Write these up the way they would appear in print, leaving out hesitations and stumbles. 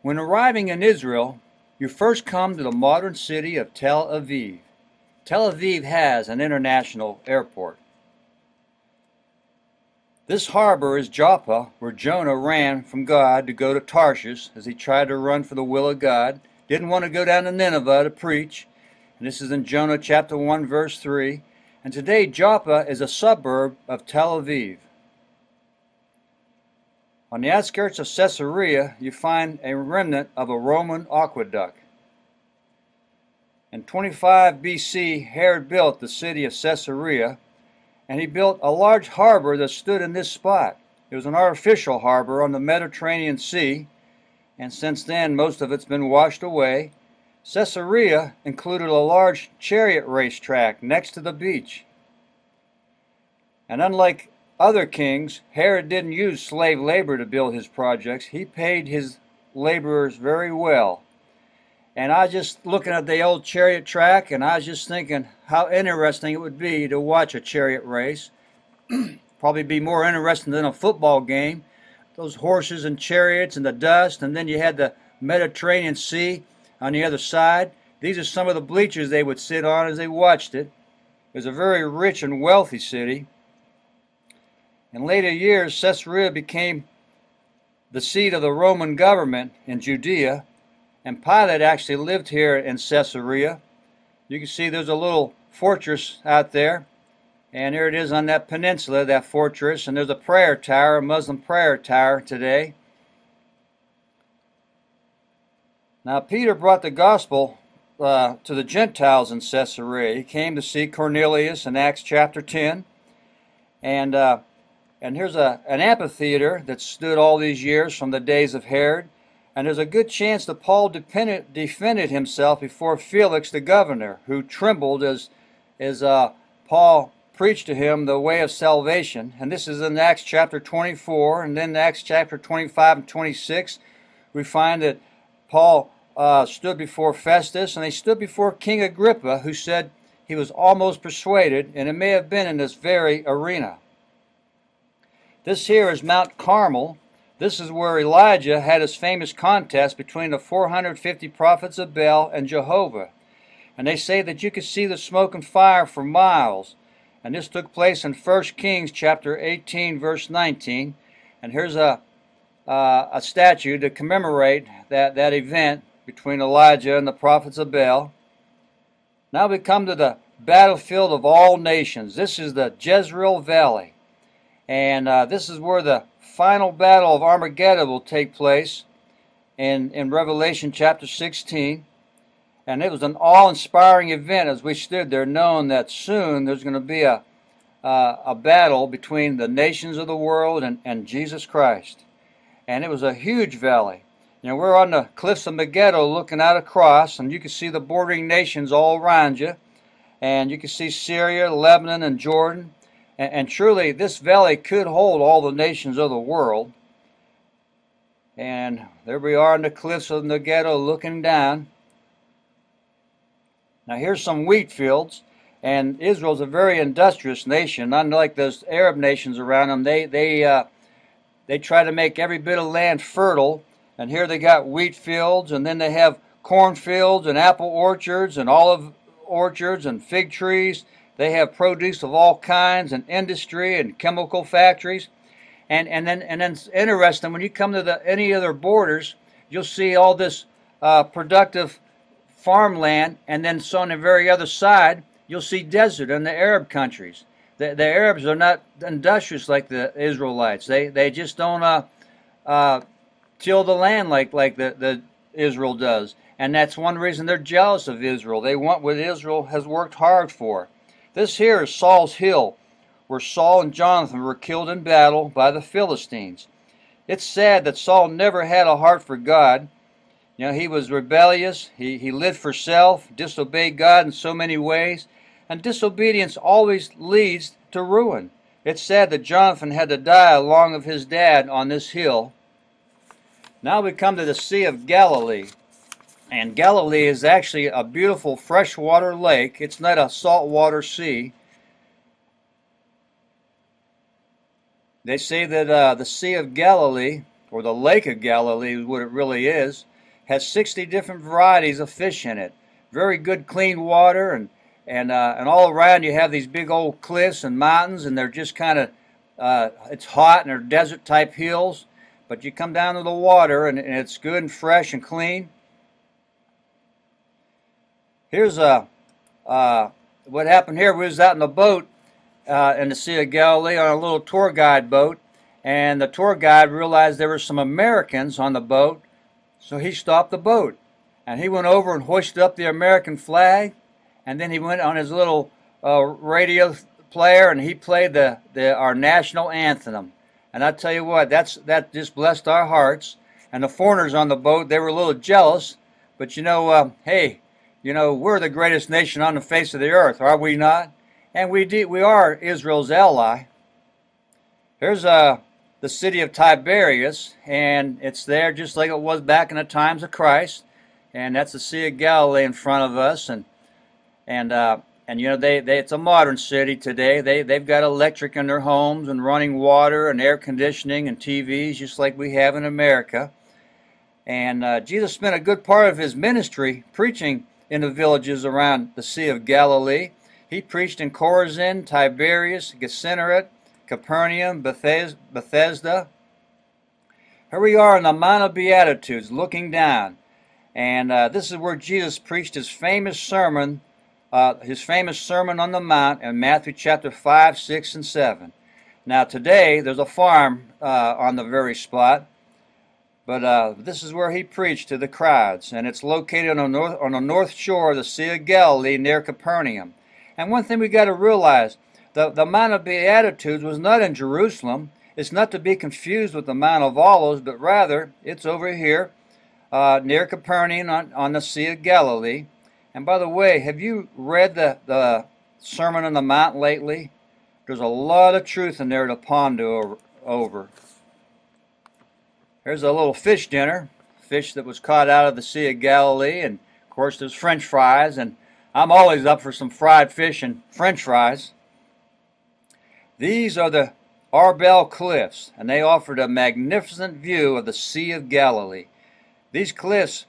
When arriving in Israel, you first come to the modern city of Tel Aviv. Tel Aviv has an international airport. This harbor is Joppa, where Jonah ran from God to go to Tarshish as he tried to run for the will of God. Didn't want to go down to Nineveh to preach. And this is in Jonah chapter 1, verse 3. And today Joppa is a suburb of Tel Aviv. On the outskirts of Caesarea, you find a remnant of a Roman aqueduct. In 25 BC, Herod built the city of Caesarea, and he built a large harbor that stood in this spot. It was an artificial harbor on the Mediterranean Sea, and since then most of it's been washed away. Caesarea included a large chariot racetrack next to the beach. And unlike other kings, Herod didn't use slave labor to build his projects. He paid his laborers very well. And I was just looking at the old chariot track, and I was just thinking how interesting it would be to watch a chariot race. Probably be more interesting than a football game. Those horses and chariots and the dust, and then you had the Mediterranean Sea on the other side. These are some of the bleachers they would sit on as they watched it. It was a very rich and wealthy city. In later years, Caesarea became the seat of the Roman government in Judea, and Pilate actually lived here in Caesarea. You can see there's a little fortress out there, and here it is on that peninsula, that fortress, and there's a prayer tower, a Muslim prayer tower today. Now Peter brought the gospel to the Gentiles in Caesarea. He came to see Cornelius in Acts chapter 10, and here's an amphitheater that stood all these years from the days of Herod. And there's a good chance that Paul defended himself before Felix the governor, who trembled as Paul preached to him the way of salvation. And this is in Acts chapter 24. And then in Acts chapter 25 and 26, we find that Paul stood before Festus, and he stood before King Agrippa, who said he was almost persuaded, and it may have been in this very arena. This here is Mount Carmel. This is where Elijah had his famous contest between the 450 prophets of Baal and Jehovah. And they say that you could see the smoke and fire for miles. And this took place in 1 Kings chapter 18, verse 19. And here's a statue to commemorate that event between Elijah and the prophets of Baal. Now we come to the battlefield of all nations. This is the Jezreel Valley. And this is where the final battle of Armageddon will take place in Revelation chapter 16. And it was an awe-inspiring event as we stood there, knowing that soon there's going to be a battle between the nations of the world and Jesus Christ. And it was a huge valley. You know, we're on the cliffs of Megiddo looking out across, and you can see the bordering nations all around you. And you can see Syria, Lebanon, and Jordan. And truly, this valley could hold all the nations of the world. And there we are on the cliffs of Megiddo looking down. Now here's some wheat fields. And Israel's a very industrious nation. Unlike those Arab nations around them, they try to make every bit of land fertile. And here they got wheat fields, and then they have cornfields and apple orchards and olive orchards and fig trees. They have produce of all kinds and industry and chemical factories. And then it's interesting, when you come to any other borders, you'll see all this productive farmland, and then so on the very other side, you'll see desert in the Arab countries. The Arabs are not industrious like the Israelites. They just don't till the land like the Israel does. And that's one reason they're jealous of Israel. They want what Israel has worked hard for. This here is Saul's Hill, where Saul and Jonathan were killed in battle by the Philistines. It's sad that Saul never had a heart for God. You know, he was rebellious, he lived for self, disobeyed God in so many ways, and disobedience always leads to ruin. It's sad that Jonathan had to die along with his dad on this hill. Now we come to the Sea of Galilee. And Galilee is actually a beautiful freshwater lake. It's not a saltwater sea. They say that the Sea of Galilee, or the Lake of Galilee is what it really is, has 60 different varieties of fish in it. Very good clean water, and all around you have these big old cliffs and mountains, and they're just kind of it's hot and they're desert type hills. But you come down to the water, and it's good and fresh and clean. Here's what happened here. We was out in the boat in the Sea of Galilee on a little tour guide boat, and the tour guide realized there were some Americans on the boat, so he stopped the boat, and he went over and hoisted up the American flag, and then he went on his little radio player, and he played our national anthem. And I tell you what, that just blessed our hearts. And the foreigners on the boat, they were a little jealous, but hey, we're the greatest nation on the face of the earth, are we not? And we are Israel's ally. Here's the city of Tiberias, and it's there just like it was back in the times of Christ. And that's the Sea of Galilee in front of us, and it's a modern city today. They've got electric in their homes and running water and air conditioning and TVs just like we have in America. And Jesus spent a good part of his ministry preaching in the villages around the Sea of Galilee. He preached in Chorazin, Tiberias, Gennesaret, Capernaum, Bethesda. Here we are in the Mount of Beatitudes looking down. And this is where Jesus preached his famous sermon on the Mount in Matthew chapter 5, 6, and 7. Now today there's a farm on the very spot, but this is where he preached to the crowds, and it's located on the north shore of the Sea of Galilee near Capernaum. And one thing we got to realize, the Mount of Beatitudes was not in Jerusalem. It's not to be confused with the Mount of Olives, but rather it's over here near Capernaum on the Sea of Galilee. And by the way, have you read the Sermon on the Mount lately? There's a lot of truth in there to ponder over. Here's a little fish dinner, fish that was caught out of the Sea of Galilee, and of course there's French fries, and I'm always up for some fried fish and French fries. These are the Arbel Cliffs, and they offered a magnificent view of the Sea of Galilee. These cliffs,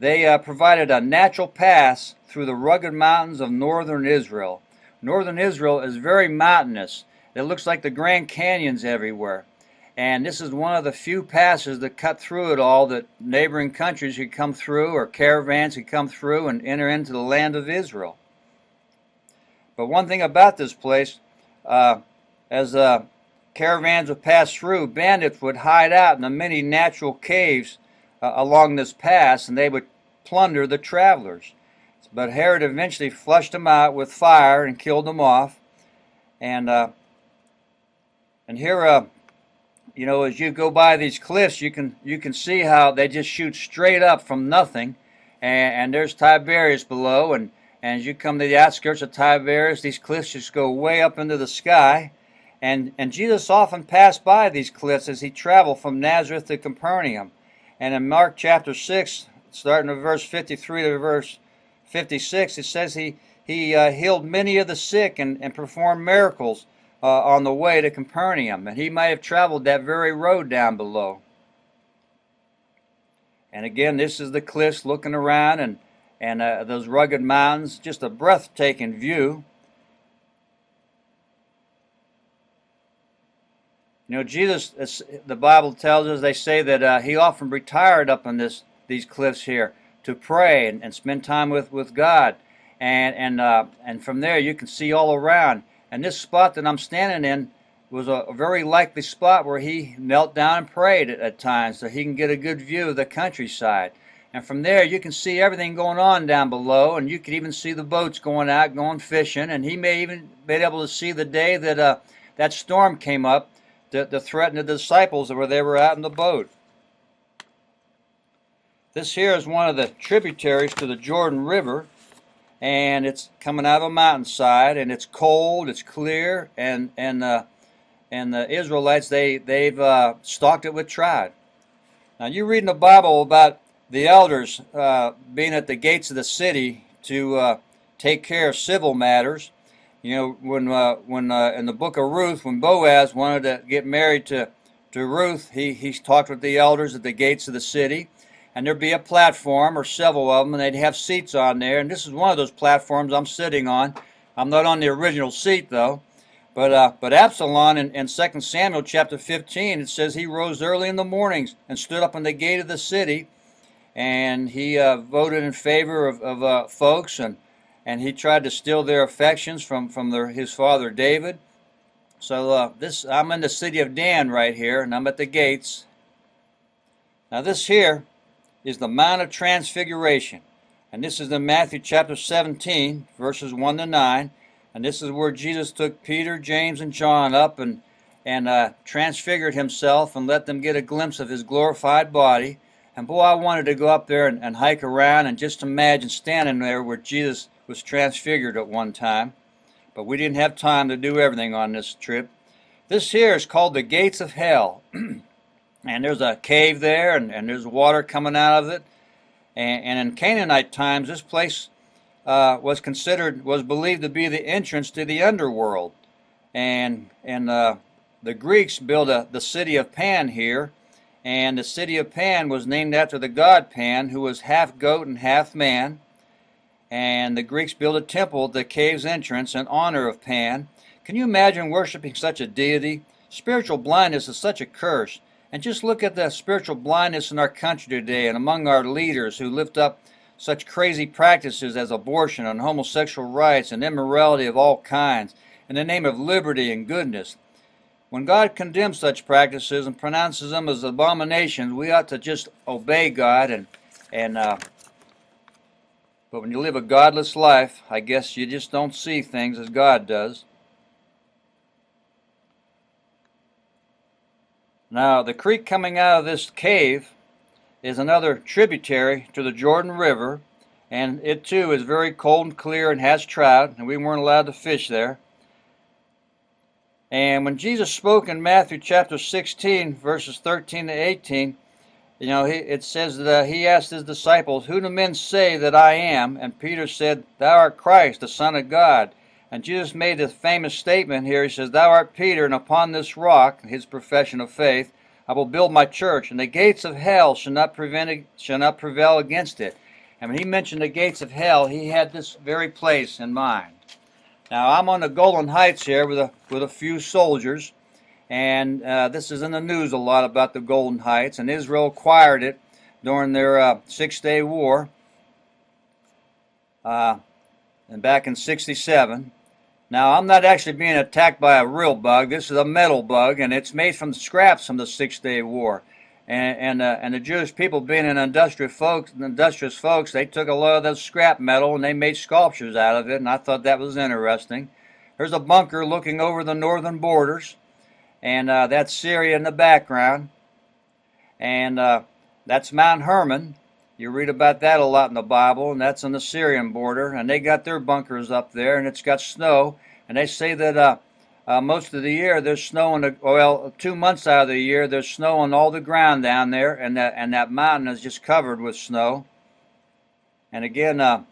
they provided a natural pass through the rugged mountains of northern Israel. Northern Israel is very mountainous. It looks like the Grand Canyons everywhere. And this is one of the few passes that cut through it all that neighboring countries could come through, or caravans could come through and enter into the land of Israel. But one thing about this place, as caravans would pass through, bandits would hide out in the many natural caves along this pass, and they would plunder the travelers. But Herod eventually flushed them out with fire and killed them off. And here, as you go by these cliffs, you can see how they just shoot straight up from nothing. And there's Tiberias below, and as you come to the outskirts of Tiberias, these cliffs just go way up into the sky. And Jesus often passed by these cliffs as he traveled from Nazareth to Capernaum. And in Mark chapter 6, starting at verse 53 to verse 56, it says he healed many of the sick and performed miracles on the way to Capernaum. And he might have traveled that very road down below. And again, this is the cliffs looking around and those rugged mountains, just a breathtaking view. Jesus, the Bible tells us, they say that he often retired up on these cliffs here to pray and spend time with God. And from there you can see all around. And this spot that I'm standing in was a very likely spot where he knelt down and prayed at times so he can get a good view of the countryside. And from there you can see everything going on down below, and you can even see the boats going out, going fishing. And he may even been able to see the day that that storm came up to threaten the disciples where they were out in the boat. This here is one of the tributaries to the Jordan River, and it's coming out of a mountainside, and it's cold, it's clear, and the Israelites they've stocked it with trout. Now you read in the Bible about the elders being at the gates of the city to take care of civil matters. When in the book of Ruth, when Boaz wanted to get married to Ruth, he talked with the elders at the gates of the city. and there'd be a platform or several of them, and they'd have seats on there. And this is one of those platforms I'm sitting on. I'm not on the original seat though. But Absalom in 2 Samuel chapter 15, it says he rose early in the mornings and stood up in the gate of the city, and he voted in favor of folks, and he tried to steal their affections from his father David. So I'm in the city of Dan right here, and I'm at the gates. Now this here is the Mount of Transfiguration, and this is in Matthew chapter 17, verses 1 to 9. And this is where Jesus took Peter, James, and John up and transfigured himself and let them get a glimpse of his glorified body. And boy, I wanted to go up there and hike around and just imagine standing there where Jesus was transfigured at one time. But we didn't have time to do everything on this trip. This here is called the Gates of Hell. And there's a cave there, and there's water coming out of it. And in Canaanite times, this place was believed to be the entrance to the underworld, and the Greeks built the city of Pan here, and the city of Pan was named after the god Pan, who was half goat and half man. And the Greeks built a temple at the cave's entrance in honor of Pan. Can you imagine worshiping such a deity? Spiritual blindness is such a curse. And just look at the spiritual blindness in our country today and among our leaders who lift up such crazy practices as abortion and homosexual rights and immorality of all kinds in the name of liberty and goodness. When God condemns such practices and pronounces them as abominations, we ought to just obey God. But when you live a godless life, I guess you just don't see things as God does. Now, the creek coming out of this cave is another tributary to the Jordan River, and it too is very cold and clear and has trout, and we weren't allowed to fish there. And when Jesus spoke in Matthew chapter 16, verses 13 to 18, it says that he asked his disciples, "Who do men say that I am?" And Peter said, "Thou art Christ, the Son of God." And Jesus made this famous statement here. He says, "Thou art Peter, and upon this rock," his profession of faith, "I will build my church, and the gates of hell shall not prevail against it." And when he mentioned the gates of hell, he had this very place in mind. Now I'm on the Golden Heights here with a few soldiers, and this is in the news a lot about the Golden Heights, and Israel acquired it during their Six-Day War, and back in '67. Now, I'm not actually being attacked by a real bug. This is a metal bug, and it's made from scraps from the Six-Day War. And the Jewish people, being an industrious folks, they took a lot of those scrap metal and they made sculptures out of it, and I thought that was interesting. There's a bunker looking over the northern borders, and that's Syria in the background. And that's Mount Hermon. You read about that a lot in the Bible, and that's on the Syrian border, and they got their bunkers up there, and it's got snow, and they say that most of the year there's snow 2 months out of the year there's snow on all the ground down there, and that mountain is just covered with snow. And again,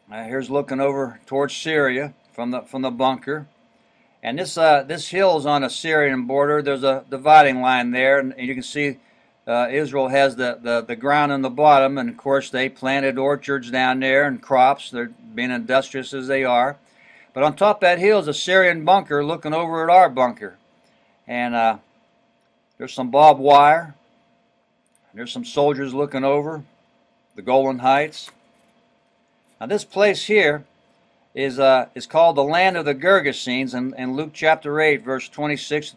here's looking over towards Syria from the bunker, and this hill is on a Syrian border. There's a dividing line there, and you can see Israel has the ground on the bottom, and of course they planted orchards down there and crops. They're being industrious as they are. But on top of that hill is a Syrian bunker looking over at our bunker. And there's some barbed wire. There's some soldiers looking over the Golden Heights. Now this place here is called the land of the Gergesenes in Luke chapter 8, verse 26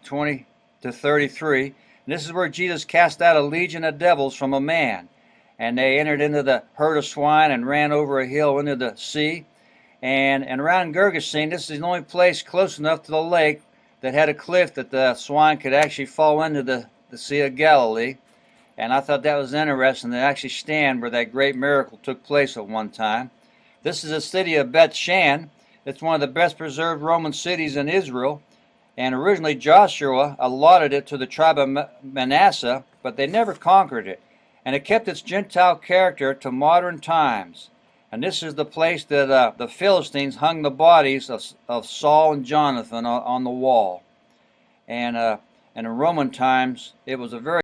to 33. And this is where Jesus cast out a legion of devils from a man. And they entered into the herd of swine and ran over a hill into the sea. And around Gergesene, this is the only place close enough to the lake that had a cliff that the swine could actually fall into the Sea of Galilee. And I thought that was interesting to actually stand where that great miracle took place at one time. This is the city of Beth Shan. It's one of the best preserved Roman cities in Israel. And originally Joshua allotted it to the tribe of Manasseh, but they never conquered it. And it kept its Gentile character to modern times. And this is the place that the Philistines hung the bodies of Saul and Jonathan on the wall. And in Roman times, it was a very